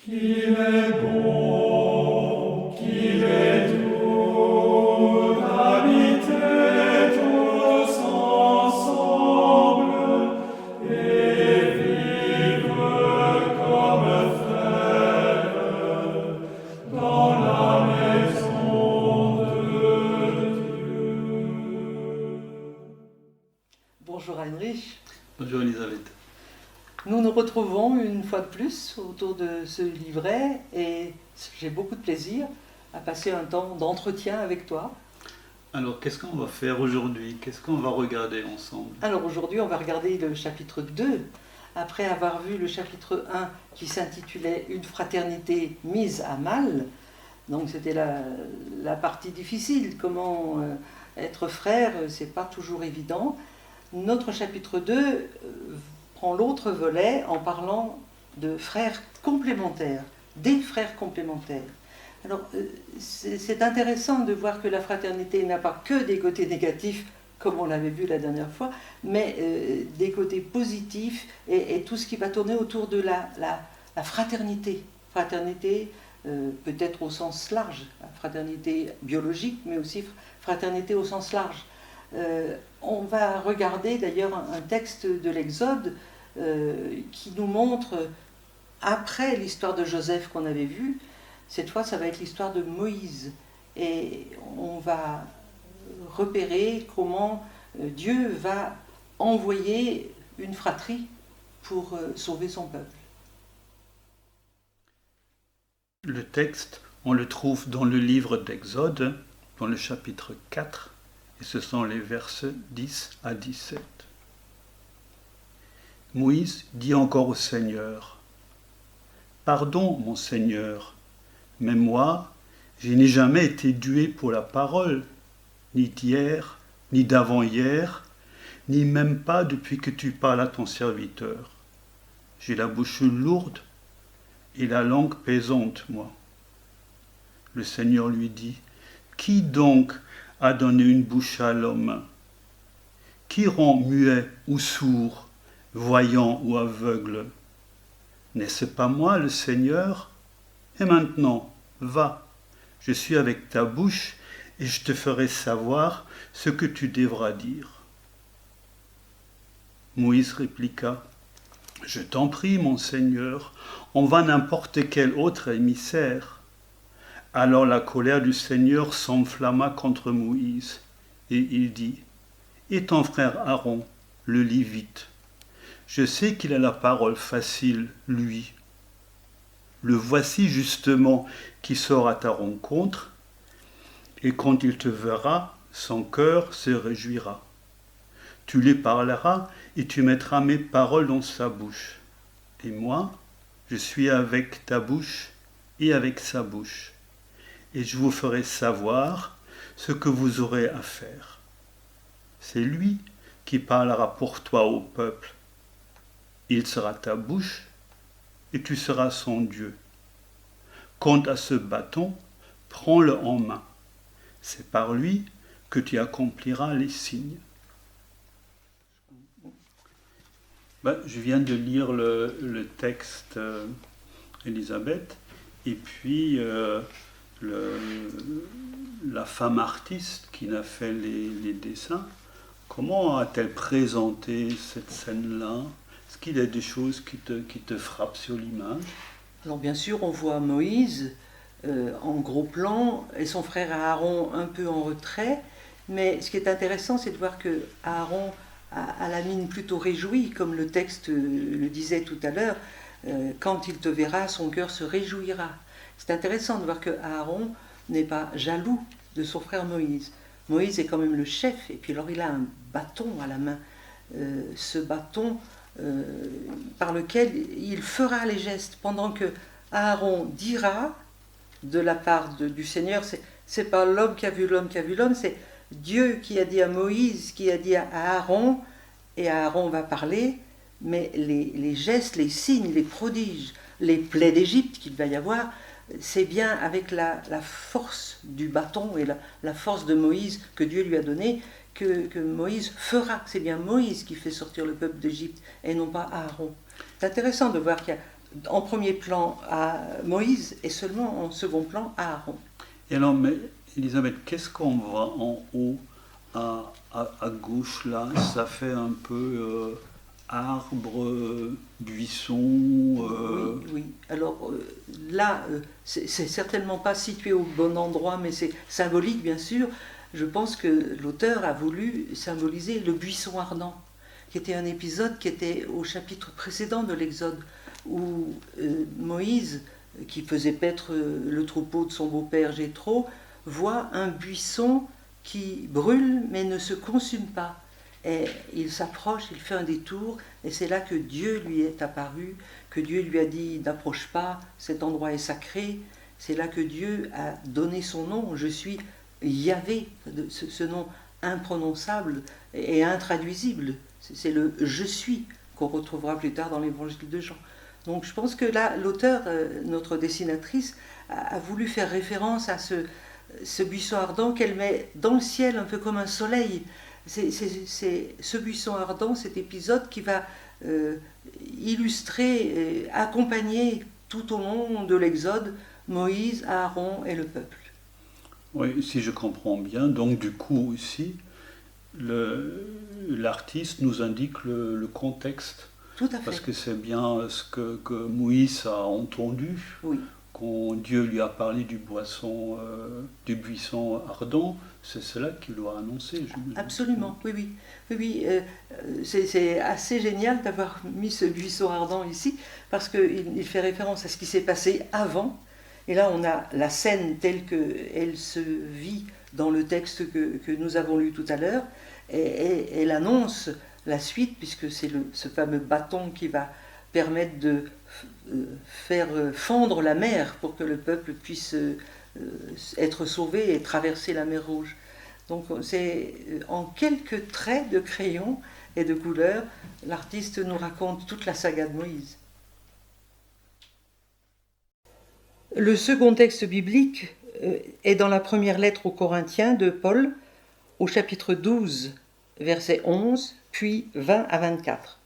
Qu'il est bon, qu'il est doux d'habiter tous ensemble et vivre comme frères dans la maison de Dieu. Bonjour Heinrich. Bonjour Elisabeth. Nous nous retrouvons une fois de plus autour de ce livret et j'ai beaucoup de plaisir à passer un temps d'entretien avec toi. Alors, qu'est-ce qu'on va faire aujourd'hui? Qu'est-ce qu'on va regarder ensemble? Alors aujourd'hui, on va regarder le chapitre 2, après avoir vu le chapitre 1 qui s'intitulait « Une fraternité mise à mal ». Donc c'était la partie difficile, comment être frère, c'est pas toujours évident. Notre chapitre 2 prend l'autre volet en parlant de frères complémentaires, des frères complémentaires. Alors, c'est intéressant de voir que la fraternité n'a pas que des côtés négatifs, comme on l'avait vu la dernière fois, mais des côtés positifs et tout ce qui va tourner autour de la fraternité. Fraternité, peut-être au sens large, la fraternité biologique, mais aussi fraternité au sens large. On va regarder d'ailleurs un texte de l'Exode qui nous montre, après l'histoire de Joseph qu'on avait vue, cette fois ça va être l'histoire de Moïse. Et on va repérer comment Dieu va envoyer une fratrie pour sauver son peuple. Le texte, on le trouve dans le livre d'Exode, dans le chapitre 4, et ce sont les versets 10 à 17. Moïse dit encore au Seigneur, « Pardon, mon Seigneur, mais moi, je n'ai jamais été doué pour la parole, ni d'hier, ni d'avant-hier, ni même pas depuis que tu parles à ton serviteur. J'ai la bouche lourde et la langue pesante, moi. » Le Seigneur lui dit, « Qui donc a donné une bouche à l'homme? Qui rend muet ou sourd, voyant ou aveugle? N'est-ce pas moi, le Seigneur? Et maintenant, va, je suis avec ta bouche et je te ferai savoir ce que tu devras dire. » Moïse répliqua, « Je t'en prie, mon Seigneur, envoie n'importe quel autre émissaire. » Alors la colère du Seigneur s'enflamma contre Moïse, et il dit, « Et ton frère Aaron, le Lévite? Je sais qu'il a la parole facile, lui. Le voici justement qui sort à ta rencontre, et quand il te verra, son cœur se réjouira. Tu lui parleras et tu mettras mes paroles dans sa bouche. Et moi, je suis avec ta bouche et avec sa bouche. Et je vous ferai savoir ce que vous aurez à faire. C'est lui qui parlera pour toi au peuple. Il sera ta bouche et tu seras son Dieu. Quant à ce bâton, prends-le en main. C'est par lui que tu accompliras les signes. » Je viens de lire le texte, Elisabeth, et puis la femme artiste qui a fait les dessins, comment a-t-elle présenté cette scène-là? Est-ce qu'il y a des choses qui te frappent sur l'image? Alors bien sûr, on voit Moïse en gros plan et son frère Aaron un peu en retrait, mais ce qui est intéressant, c'est de voir que Aaron a la mine plutôt réjouie, comme le texte le disait tout à l'heure, quand il te verra, son cœur se réjouira. C'est intéressant de voir que Aaron n'est pas jaloux de son frère Moïse. Moïse est quand même le chef, et puis alors il a un bâton à la main, ce bâton par lequel il fera les gestes, pendant que Aaron dira de la part du Seigneur, c'est pas l'homme qui a vu l'homme qui a vu l'homme, c'est Dieu qui a dit à Moïse, qui a dit à Aaron, et Aaron va parler, mais les gestes, les signes, les prodiges, les plaies d'Égypte qu'il va y avoir, c'est bien avec la force du bâton et la force de Moïse que Dieu lui a donnée que Moïse fera. C'est bien Moïse qui fait sortir le peuple d'Égypte et non pas Aaron. C'est intéressant de voir qu'il y a en premier plan à Moïse et seulement en second plan à Aaron. Et alors, mais Elisabeth, qu'est-ce qu'on voit en haut à gauche là? Ça fait un peu arbre, buisson. Oui, oui. Alors là, c'est certainement pas situé au bon endroit, mais c'est symbolique bien sûr. Je pense que l'auteur a voulu symboliser le buisson ardent, qui était un épisode qui était au chapitre précédent de l'Exode, où Moïse, qui faisait paître le troupeau de son beau-père Jéthro, voit un buisson qui brûle mais ne se consume pas. Et il s'approche, il fait un détour, et c'est là que Dieu lui est apparu, que Dieu lui a dit « n'approche pas, cet endroit est sacré ». C'est là que Dieu a donné son nom, je suis Yahvé, ce nom imprononçable et intraduisible. C'est le « je suis » qu'on retrouvera plus tard dans l'évangile de Jean. Donc je pense que là, l'auteur, notre dessinatrice, a voulu faire référence à ce buisson ardent qu'elle met dans le ciel un peu comme un soleil. C'est ce buisson ardent, cet épisode qui va illustrer, accompagner tout au long de l'Exode Moïse, Aaron et le peuple. Oui, si je comprends bien, donc du coup aussi, l'artiste nous indique le contexte. Tout à fait. Parce que c'est bien ce que Moïse a entendu, Oui. quand Dieu lui a parlé du buisson ardent, c'est cela qu'il doit annoncer. Absolument, oui, oui. Oui, oui, c'est assez génial d'avoir mis ce buisson ardent ici, parce qu'il fait référence à ce qui s'est passé avant. Et là, on a la scène telle qu'elle se vit dans le texte que nous avons lu tout à l'heure, et elle annonce la suite, puisque c'est ce fameux bâton qui va permettre de faire fondre la mer pour que le peuple puisse être sauvé et traverser la mer Rouge. Donc c'est en quelques traits de crayon et de couleur, l'artiste nous raconte toute la saga de Moïse. Le second texte biblique est dans la première lettre aux Corinthiens de Paul, au chapitre 12, versets 11, puis 20 à 24.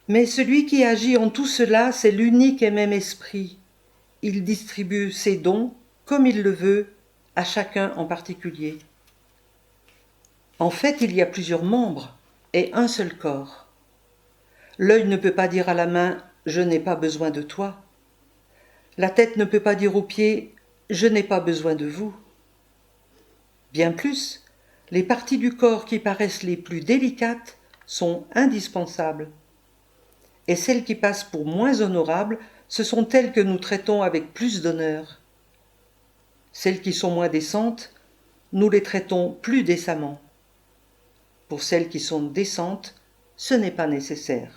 Mais celui qui agit en tout cela, c'est l'unique et même esprit. Il distribue ses dons comme il le veut, à chacun en particulier. En fait, il y a plusieurs membres et un seul corps. L'œil ne peut pas dire à la main « je n'ai pas besoin de toi ». La tête ne peut pas dire aux pieds « je n'ai pas besoin de vous ». Bien plus, les parties du corps qui paraissent les plus délicates sont indispensables. Et celles qui passent pour moins honorables, ce sont elles que nous traitons avec plus d'honneur. Celles qui sont moins décentes, nous les traitons plus décemment. Pour celles qui sont décentes, ce n'est pas nécessaire.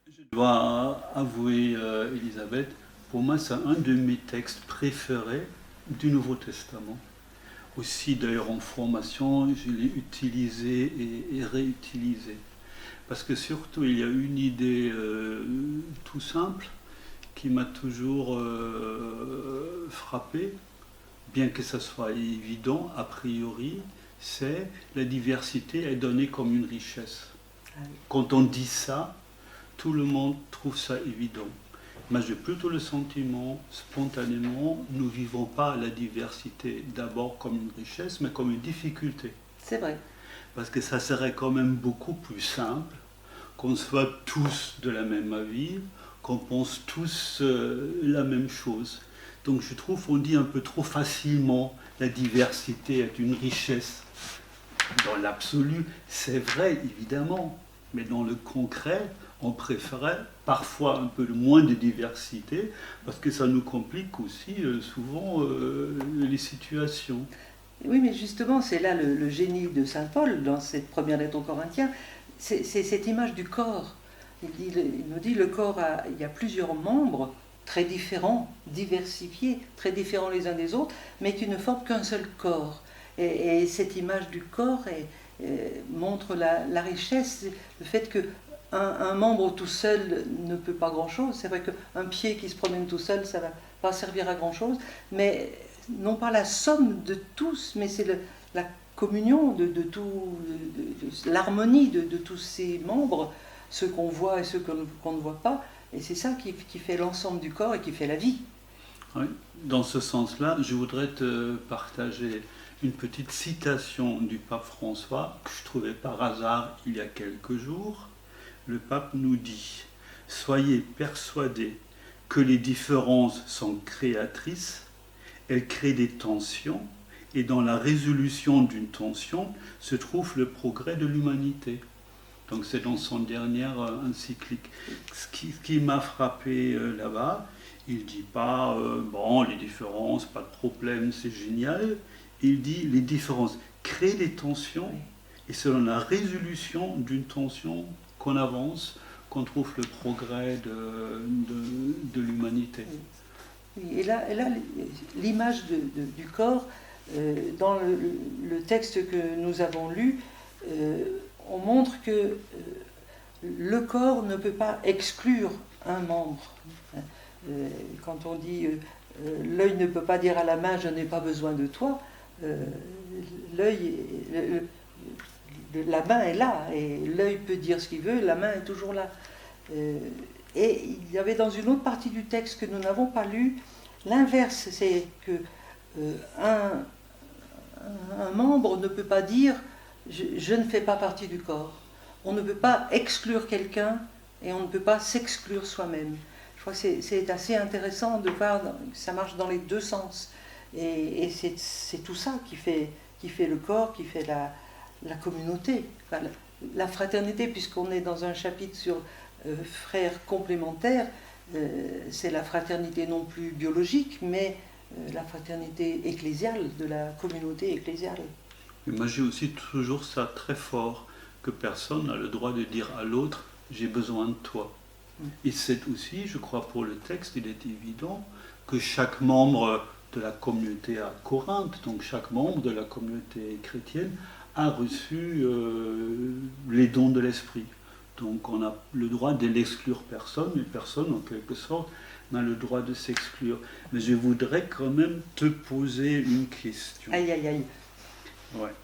Je dois avouer, Elisabeth, pour moi c'est un de mes textes préférés du Nouveau Testament. Aussi d'ailleurs en formation, je l'ai utilisé et réutilisé. Parce que surtout il y a une idée tout simple qui m'a toujours frappé, bien que ça soit évident a priori, c'est la diversité est donnée comme une richesse. Quand on dit ça, tout le monde trouve ça évident. Mais j'ai plutôt le sentiment, spontanément, nous ne vivons pas la diversité d'abord comme une richesse, mais comme une difficulté. C'est vrai. Parce que ça serait quand même beaucoup plus simple qu'on soit tous de la même avis, qu'on pense tous la même chose. Donc je trouve qu'on dit un peu trop facilement la diversité est une richesse. Dans l'absolu, c'est vrai évidemment, mais dans le concret, on préférait parfois un peu moins de diversité parce que ça nous complique aussi souvent les situations. Oui, mais justement, c'est là le génie de saint Paul dans cette première lettre aux Corinthiens, c'est cette image du corps. Il nous dit le corps, il y a plusieurs membres très différents, diversifiés, très différents les uns des autres, mais qui ne forment qu'un seul corps. Et cette image du corps montre la richesse, le fait que un membre tout seul ne peut pas grand-chose. C'est vrai qu'un pied qui se promène tout seul, ça ne va pas servir à grand-chose, mais non pas la somme de tous, mais c'est la communion l'harmonie de tous ces membres, ceux qu'on voit et ceux qu'on ne voit pas. Et c'est ça qui fait l'ensemble du corps et qui fait la vie. Oui. Dans ce sens-là, je voudrais te partager une petite citation du pape François que je trouvais par hasard il y a quelques jours. Le pape nous dit « Soyez persuadés que les différences sont créatrices, elles créent des tensions, et dans la résolution d'une tension se trouve le progrès de l'humanité. » Donc c'est dans son dernière encyclique. Ce qui m'a frappé là-bas, il ne dit pas bon, les différences, pas de problème, c'est génial. Il dit les différences créent des tensions, et c'est dans la résolution d'une tension qu'on avance, qu'on trouve le progrès de l'humanité. Oui, et là l'image du corps, dans le texte que nous avons lu, on montre que le corps ne peut pas exclure un membre. Quand on dit l'œil ne peut pas dire à la main je n'ai pas besoin de toi, la main est là et l'œil peut dire ce qu'il veut, la main est toujours là. Et il y avait dans une autre partie du texte que nous n'avons pas lu, l'inverse, c'est que un membre ne peut pas dire je ne fais pas partie du corps. On ne peut pas exclure quelqu'un et on ne peut pas s'exclure soi-même. Je crois que c'est assez intéressant de voir que ça marche dans les deux sens. Et c'est tout ça qui fait le corps, qui fait la communauté, enfin, la fraternité, puisqu'on est dans un chapitre sur frères complémentaires. C'est la fraternité non plus biologique, mais la fraternité ecclésiale, de la communauté ecclésiale. Mais moi j'ai aussi toujours ça très fort, que personne n'a le droit de dire à l'autre « j'ai besoin de toi ». Et c'est aussi, je crois pour le texte, il est évident que chaque membre de la communauté à Corinthe, donc chaque membre de la communauté chrétienne, a reçu les dons de l'esprit. Donc on a le droit de l'exclure personne, mais personne en quelque sorte n'a le droit de s'exclure. Mais je voudrais quand même te poser une question. Aïe, aïe, aïe. Ouais.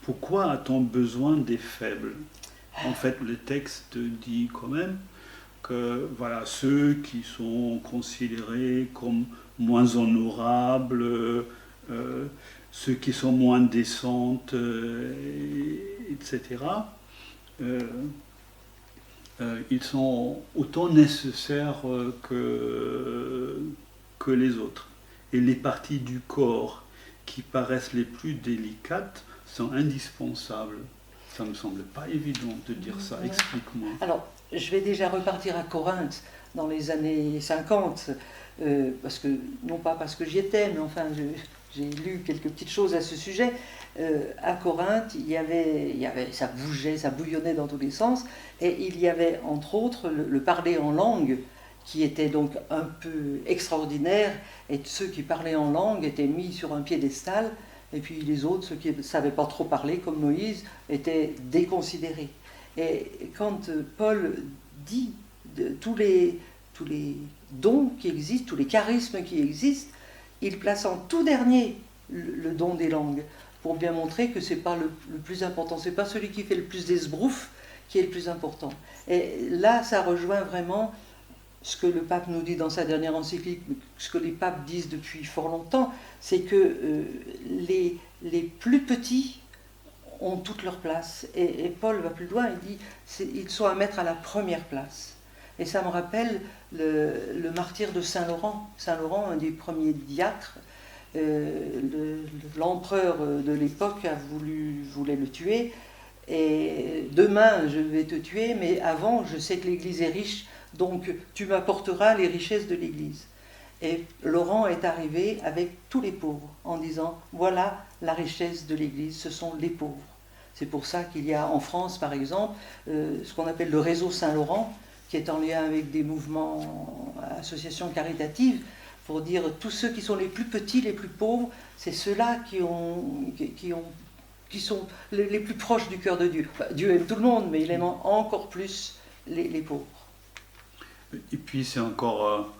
Pourquoi a-t-on besoin des faibles? En fait, le texte dit quand même que voilà, ceux qui sont considérés comme moins honorables, ceux qui sont moins décentes, etc., ils sont autant nécessaires que les autres. Et les parties du corps qui paraissent les plus délicates sont indispensables. Ça ne me semble pas évident de dire ça. Explique-moi. Alors, je vais déjà repartir à Corinthe dans les années 50, parce que, non pas parce que j'y étais, mais enfin, j'ai lu quelques petites choses à ce sujet. À Corinthe, il y avait, ça bougeait, ça bouillonnait dans tous les sens, et il y avait entre autres le parler en langue, qui était donc un peu extraordinaire, et ceux qui parlaient en langue étaient mis sur un piédestal, et puis les autres, ceux qui ne savaient pas trop parler, comme Moïse, étaient déconsidérés. Et quand Paul dit tous les dons qui existent, tous les charismes qui existent, il place en tout dernier le don des langues, pour bien montrer que ce n'est pas le plus important, ce n'est pas celui qui fait le plus d'esbrouf qui est le plus important. Et là, ça rejoint vraiment ce que le pape nous dit dans sa dernière encyclique, ce que les papes disent depuis fort longtemps, c'est que les plus petits ont toute leur place. Et Paul va plus loin, il dit ils sont à mettre à la première place. Et ça me rappelle le martyre de Saint Laurent. Saint Laurent, un des premiers diacres, l'empereur de l'époque voulait le tuer. Et demain, je vais te tuer, mais avant, je sais que l'Église est riche, donc tu m'apporteras les richesses de l'Église. Et Laurent est arrivé avec tous les pauvres, en disant, voilà la richesse de l'Église, ce sont les pauvres. C'est pour ça qu'il y a en France, par exemple, ce qu'on appelle le réseau Saint-Laurent, qui est en lien avec des mouvements, associations caritatives, pour dire tous ceux qui sont les plus petits, les plus pauvres, c'est ceux-là qui sont les plus proches du cœur de Dieu. Enfin, Dieu aime tout le monde, mais il aime encore plus les pauvres. Et puis c'est encore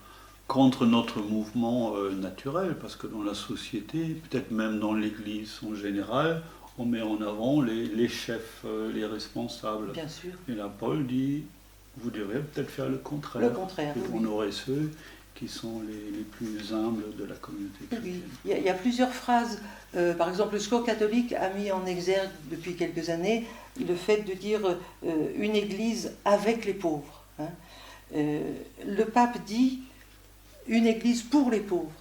contre notre mouvement naturel, parce que dans la société, peut-être même dans l'Église en général, on met en avant les chefs, les responsables. Bien sûr. Et là, Paul dit, vous devrez peut-être faire le contraire. Le contraire, Et oui. on aurait ceux qui sont les plus humbles de la communauté chrétienne. Oui, il y a plusieurs phrases. Par exemple, le Secours catholique a mis en exergue depuis quelques années le fait de dire une église avec les pauvres. Hein. Le pape dit une église pour les pauvres.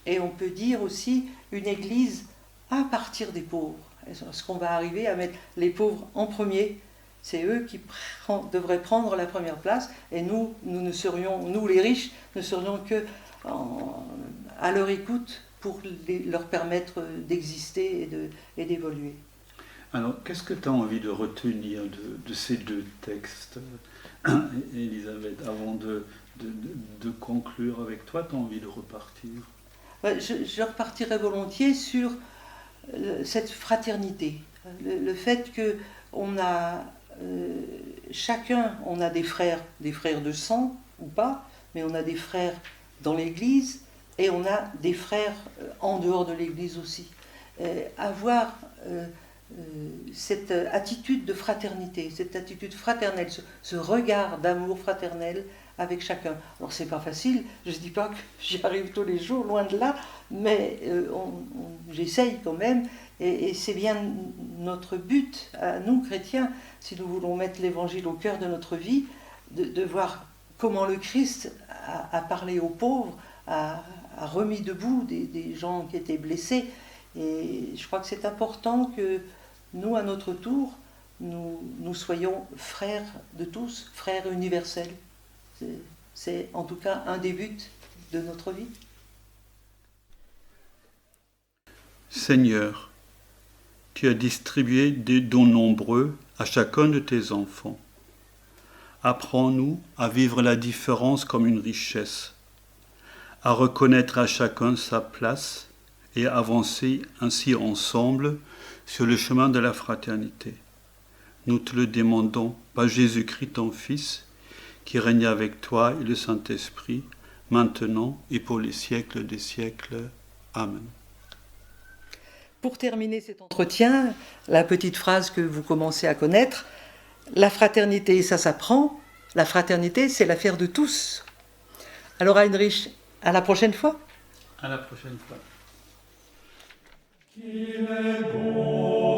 Et on peut dire aussi une église à partir des pauvres. Est-ce qu'on va arriver à mettre les pauvres en premier? C'est eux qui devraient prendre la première place, et nous les riches, ne serions que à leur écoute pour leur permettre d'exister et d'évoluer. Alors, qu'est-ce que tu as envie de retenir de ces deux textes, Elisabeth, avant de conclure avec toi? Tu as envie de repartir? Je repartirai volontiers sur cette fraternité, le fait que on a chacun, on a des frères de sang ou pas, mais on a des frères dans l'Église et on a des frères en dehors de l'Église aussi. Avoir cette attitude de fraternité, cette attitude fraternelle, ce regard d'amour fraternel avec chacun. Alors c'est pas facile, je ne dis pas que j'y arrive tous les jours, loin de là, mais j'essaye quand même, et c'est bien notre but à nous chrétiens, si nous voulons mettre l'évangile au cœur de notre vie, de voir comment le Christ a parlé aux pauvres, a remis debout des gens qui étaient blessés, et je crois que c'est important que nous, à notre tour, nous soyons frères de tous, frères universels. C'est en tout cas un des buts de notre vie. Seigneur, tu as distribué des dons nombreux à chacun de tes enfants. Apprends-nous à vivre la différence comme une richesse, à reconnaître à chacun sa place et à avancer ainsi ensemble sur le chemin de la fraternité. Nous te le demandons par Jésus-Christ, ton Fils, qui règne avec toi et le Saint-Esprit, maintenant et pour les siècles des siècles. Amen. Pour terminer cet entretien, la petite phrase que vous commencez à connaître, la fraternité, ça s'apprend, la fraternité, c'est l'affaire de tous. Alors Heinrich, à la prochaine fois. À la prochaine fois. Qu'il est bon.